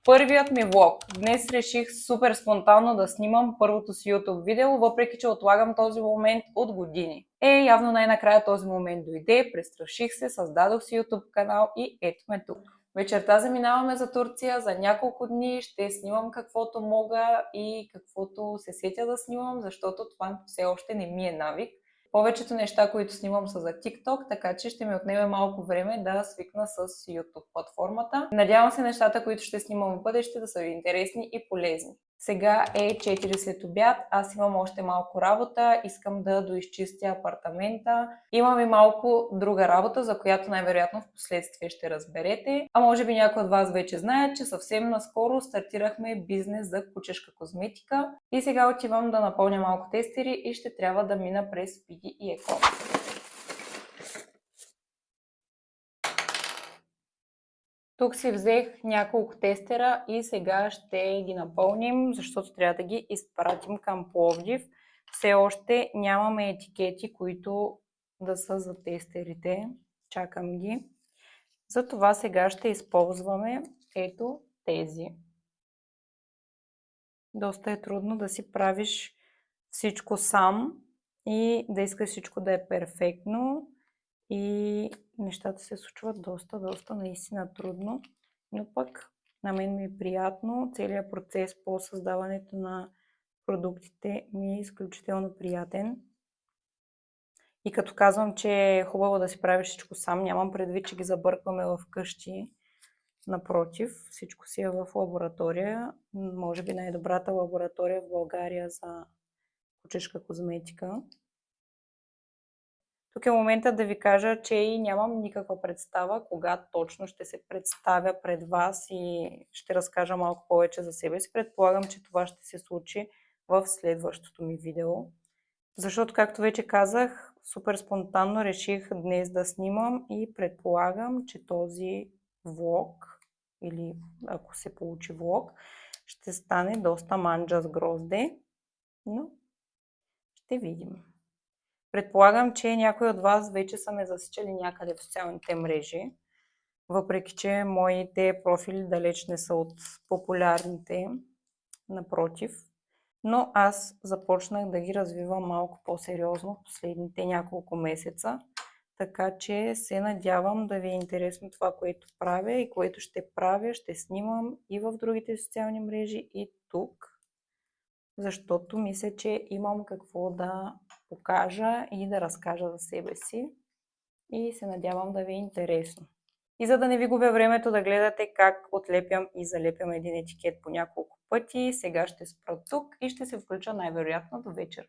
Първият ми влог. Днес реших супер спонтанно да снимам първото си YouTube видео, въпреки че отлагам този момент от години. Явно най-накрая този момент дойде, престраших се, създадох си YouTube канал и ето ме тук. Вечерта заминаваме за Турция, за няколко дни ще снимам каквото мога и каквото се сетя да снимам, защото това все още не ми е навик. Повечето неща, които снимам са за TikTok, така че ще ми отнеме малко време да свикна с YouTube платформата. Надявам се нещата, които ще снимам в бъдеще, да са ви интересни и полезни. Сега е 4 след обяд, аз имам още малко работа, искам да доизчистя апартамента. Имам и малко друга работа, за която най-вероятно в последствие ще разберете. А може би някои от вас вече знаят, че съвсем наскоро стартирахме бизнес за кучешка козметика. И сега отивам да напълня малко тестери и ще трябва да мина през Speedy и Еко. Тук си взех няколко тестера и сега ще ги напълним, защото трябва да ги изпратим към Пловдив. Все още нямаме етикети, които да са за тестерите. Чакам ги. Затова сега ще използваме ето тези. Доста е трудно да си правиш всичко сам и да искаш всичко да е перфектно. И нещата се случват доста наистина трудно, но пък на мен ми е приятно. Целият процес по създаването на продуктите ми е изключително приятен. И като казвам, че е хубаво да си правиш всичко сам, нямам предвид, че ги забъркваме в къщи. Напротив, всичко си е в лаборатория. Може би най-добрата лаборатория в България за кучешка козметика. Тук е момента да ви кажа, че и нямам никаква представа кога точно ще се представя пред вас и ще разкажа малко повече за себе си. Предполагам, че това ще се случи в следващото ми видео. Защото, както вече казах, супер спонтанно реших днес да снимам и предполагам, че този влог, или ако се получи влог, ще стане доста манджа с грозде, но ще видим. Предполагам, че някои от вас вече са ме засичали някъде в социалните мрежи, въпреки че моите профили далеч не са от популярните, напротив. Но аз започнах да ги развивам малко по-сериозно в последните няколко месеца, така че се надявам да ви е интересно това, което правя и което ще правя, ще снимам и в другите социални мрежи и тук. Защото мисля, че имам какво да покажа и да разкажа за себе си и се надявам да ви е интересно. И за да не ви губя времето да гледате как отлепям и залепям един етикет по няколко пъти, сега ще спра тук и ще се включа най-вероятно до вечера.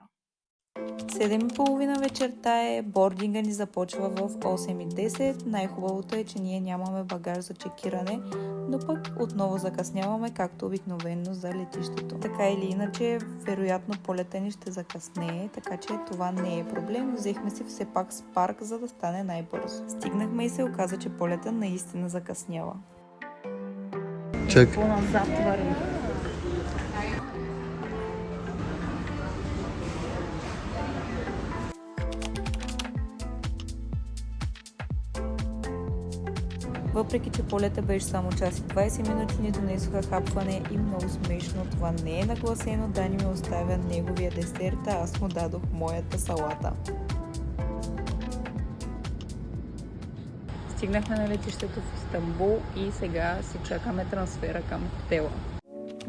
7:30 вечерта е, бординга ни започва в 8:10. Най-хубавото е, че ние нямаме багаж за чекиране, но пък отново закъсняваме, както обикновено за летището. Така или иначе, вероятно полета ни ще закъснее, така че това не е проблем. Взехме си все пак Spark, за да стане най-бързо. Стигнахме и се оказа, че полета наистина закъснява. Чакай. Назад върви. Въпреки че полета беше само час и 20 минути, ни донесоха хапване и много смешно. Това не е нагласено, Дани ми оставя неговия десерт, а аз му дадох моята салата. Стигнахме на летището в Истанбул и сега си чакаме трансфера към хотела.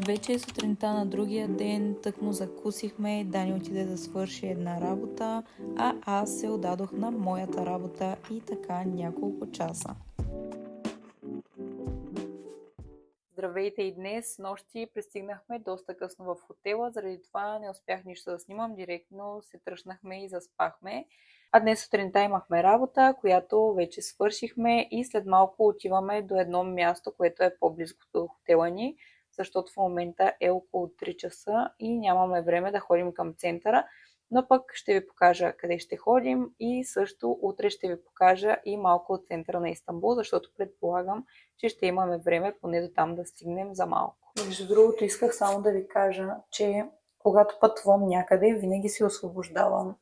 Вече е сутринта на другия ден, тъкмо закусихме, Дани отиде да свърши една работа, а аз се отдадох на моята работа и така няколко часа. Здравейте и днес, нощи пристигнахме доста късно в хотела, заради това не успях нищо да снимам, директно се тръщнахме и заспахме. А днес сутринта имахме работа, която вече свършихме и след малко отиваме до едно място, което е по-близко до хотела ни, защото в момента е около 3 часа и нямаме време да ходим към центъра, но пък ще ви покажа къде ще ходим и също утре ще ви покажа и малко от центъра на Истанбул, защото предполагам, че ще имаме време поне до там да стигнем за малко. Между другото, исках само да ви кажа, че когато пътувам някъде, винаги си освобождавам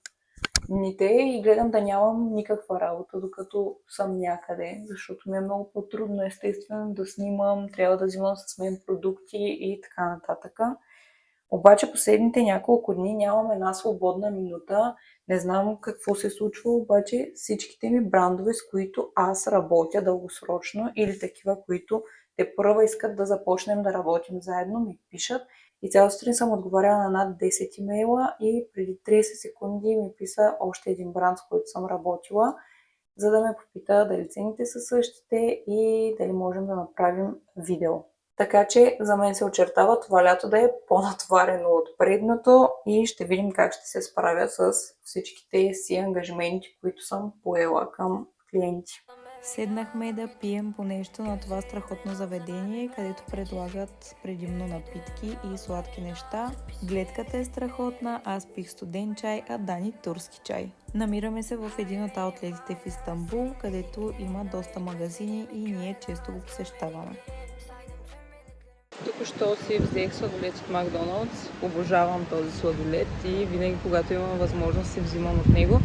дните и гледам да нямам никаква работа, докато съм някъде, защото ми е много по-трудно, естествено, да снимам, трябва да взимам с мен продукти и така нататък. Обаче последните няколко дни нямам една свободна минута. Не знам какво се случва, обаче всичките ми брандове, с които аз работя дългосрочно или такива, които те първа искат да започнем да работим заедно, ми пишат. И цял сутрин съм отговаряла на над 10 имейла и преди 30 секунди ми писа още един бранд, с който съм работила, за да ме попита дали цените са същите и дали можем да направим видео. Така че за мен се очертава това лято да е по-натварено от предното и ще видим как ще се справя с всичките си ангажименти, които съм поела към клиенти. Седнахме да пием по нещо на това страхотно заведение, където предлагат предимно напитки и сладки неща. Гледката е страхотна, аз пих студен чай, а Дани турски чай. Намираме се в един от аутлетите в Истанбул, където има доста магазини и ние често го посещаваме. Току-що си взех сладолет от Макдоналдс. Обожавам този сладолет и винаги, когато имам възможност, си взимам от него.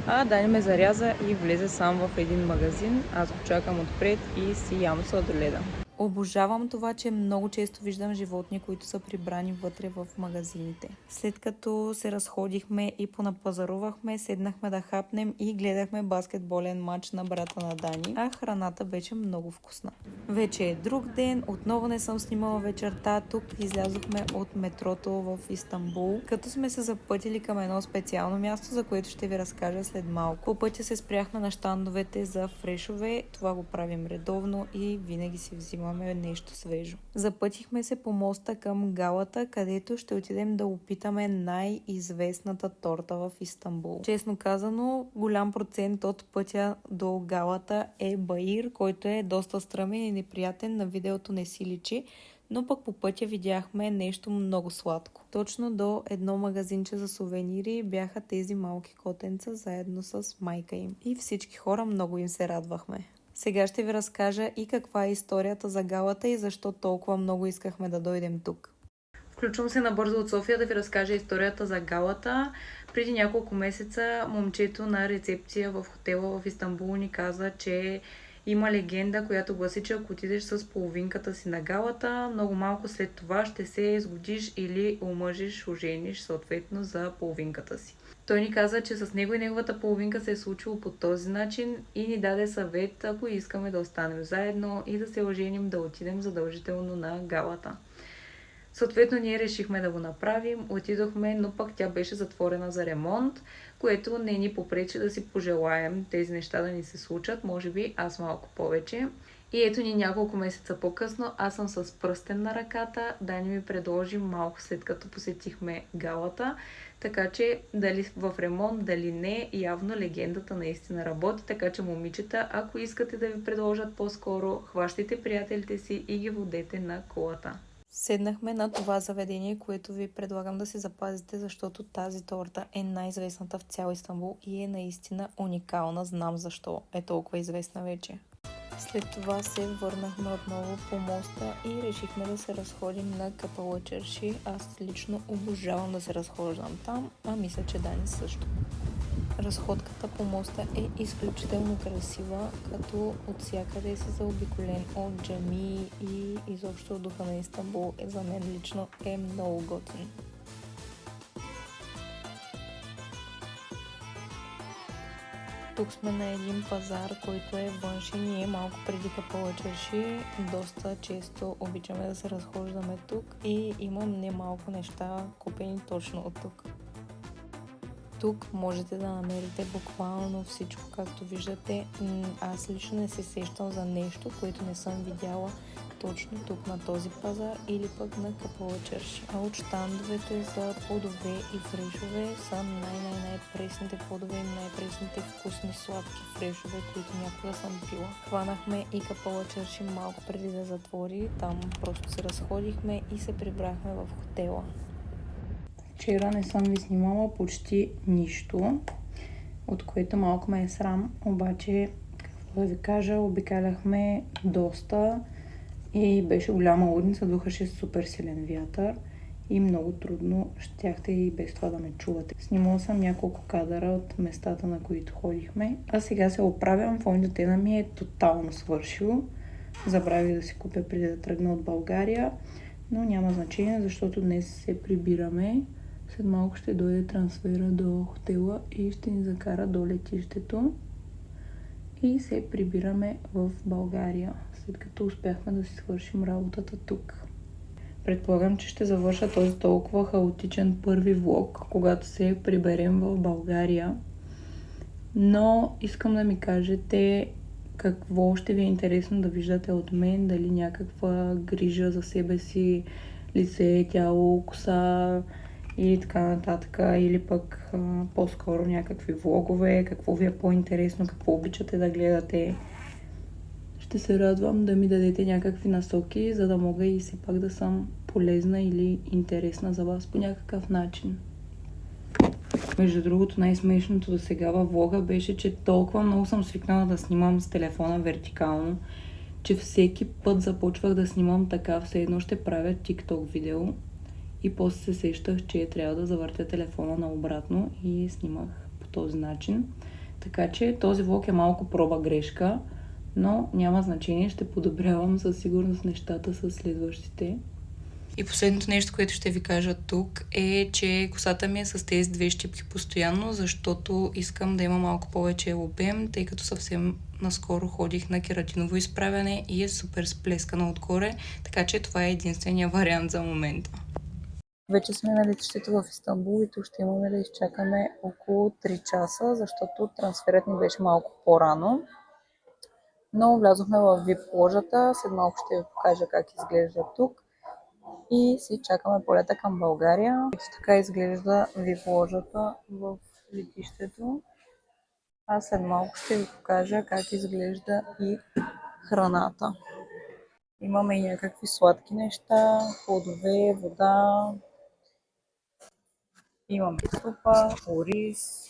А Дани ме заряза и влезе сам в един магазин. Аз го чакам отпред и си ям сладоледа. Обожавам това, че много често виждам животни, които са прибрани вътре в магазините. След като се разходихме и понапазарувахме, седнахме да хапнем и гледахме баскетболен матч на брата на Дани, а храната беше много вкусна. Вече е друг ден, отново не съм снимала вечерта, тук излязохме от метрото в Истанбул, като сме се запътили към едно специално място, за което ще ви разкажа след малко. По пътя се спряхме на щандовете за фрешове, това го правим редовно и винаги си взимаме нещо свежо. Запътихме се по моста към Галата, където ще отидем да опитаме най-известната торта в Истанбул. Честно казано, голям процент от пътя до Галата е Баир, който е доста стръмен и неприятен, на видеото не си личи, но пък по пътя видяхме нещо много сладко. Точно до едно магазинче за сувенири бяха тези малки котенца заедно с майка им. И всички хора много им се радвахме. Сега ще ви разкажа и каква е историята за Галата и защо толкова много искахме да дойдем тук. Включвам се набързо от София да ви разкажа историята за Галата. Преди няколко месеца момчето на рецепция в хотела в Истанбул ни каза, че има легенда, която гласи, че ако отидеш с половинката си на Галата, много малко след това ще се сгодиш или омъжиш, ожениш съответно за половинката си. Той ни каза, че с него и неговата половинка се е случило по този начин и ни даде съвет, ако искаме да останем заедно и да се оженим, да отидем задължително на Галата. Съответно, ние решихме да го направим, отидохме, но пък тя беше затворена за ремонт, което не ни попречи да си пожелаем тези неща да ни се случат, може би аз малко повече. И ето ни няколко месеца по-късно, аз съм с пръстен на ръката, Дани ми предложи малко след като посетихме Галата, така че дали в ремонт, дали не, явно легендата наистина работи, така че момичета, ако искате да ви предложат по-скоро, хващайте приятелите си и ги водете на колата. Седнахме на това заведение, което ви предлагам да си запазите, защото тази торта е най-известната в цял Истанбул и е наистина уникална. Знам защо е толкова известна вече. След това се върнахме отново по моста и решихме да се разходим на Капала Чарши. Аз лично обожавам да се разхождам там, а мисля, че Дани също. Разходката по моста е изключително красива, като от всякъде си заобиколен от джами и изобщо духа на Истанбул за мен лично е много готин. Тук сме на един пазар, който е външен и е малко преди Капала Чарши. Доста често обичаме да се разхождаме тук и имам немалко неща купени точно от тук. Тук можете да намерите буквално всичко, както виждате. Аз лично не се сещам за нещо, което не съм видяла точно тук на този пазар или пък на Капала Чарши. А от щандовете за плодове и фрешове са най-пресните плодове и най-пресните вкусни сладки фрешове, които някога съм пила. Хванахме и Капала Чарши малко преди да затвори. Там просто се разходихме и се прибрахме в хотела. Вчера не съм ви снимала почти нищо, от което малко ме е срам, обаче, какво да ви кажа, обикаляхме доста и беше голяма лудница, духаше супер силен вятър и много трудно щяхте и без това да ме чувате. Снимала съм няколко кадъра от местата, на които ходихме, а сега се оправям. Фон тена ми е тотално свършил. Забравих да си купя преди да тръгна от България, но няма значение, защото днес се прибираме. След малко ще дойде трансфера до хотела и ще ни закара до летището. И се прибираме в България, след като успяхме да си свършим работата тук. Предполагам, че ще завърша този толкова хаотичен първи влог, когато се приберем в България. Но искам да ми кажете какво ще ви е интересно да виждате от мен, дали някаква грижа за себе си, лице, тяло, коса или така нататък, или пък по-скоро някакви влогове, какво ви е по-интересно, какво обичате да гледате. Ще се радвам да ми дадете някакви насоки, за да мога и все пак да съм полезна или интересна за вас по някакъв начин. Между другото, най-смешното до сега във влога беше, че толкова много съм свикнала да снимам с телефона вертикално, че всеки път започвах да снимам така, все едно ще правя TikTok видео и после се сещах, че трябва да завъртя телефона наобратно и снимах по този начин. Така че този влог е малко проба грешка, но няма значение, ще подобрявам със сигурност нещата с следващите. И последното нещо, което ще ви кажа тук е, че косата ми е с тези две щипки постоянно, защото искам да има малко повече обем, тъй като съвсем наскоро ходих на кератиново изправяне и е супер сплескана отгоре, така че това е единствения вариант за момента. Вече сме на летището в Истанбул и тук ще имаме да изчакаме около 3 часа, защото трансферът ни беше малко по-рано. Но влязохме в VIP ложата, след малко ще ви покажа как изглежда тук. И си чакаме полета към България. Ето така изглежда VIP ложата в летището. А след малко ще ви покажа как изглежда и храната. Имаме и някакви сладки неща, плодове, вода. Имаме супа, ориз,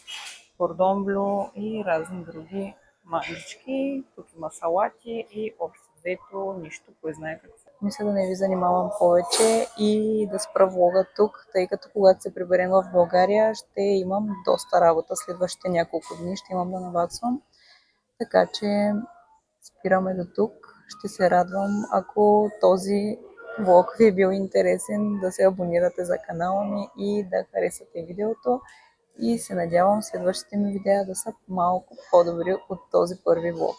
кордон блю и разни други манички. Тук има салати и общо взето нищо, кой знае какво. Мисля да не ви занимавам повече и да спра влога тук, тъй като когато се приберем в България ще имам доста работа следващите няколко дни, ще имам да наваксвам. Така че спираме до тук. Ще се радвам, ако този влог ви е бил интересен, да се абонирате за канала ми и да харесате видеото. И се надявам следващите ми видеа да са малко по-добри от този първи влог.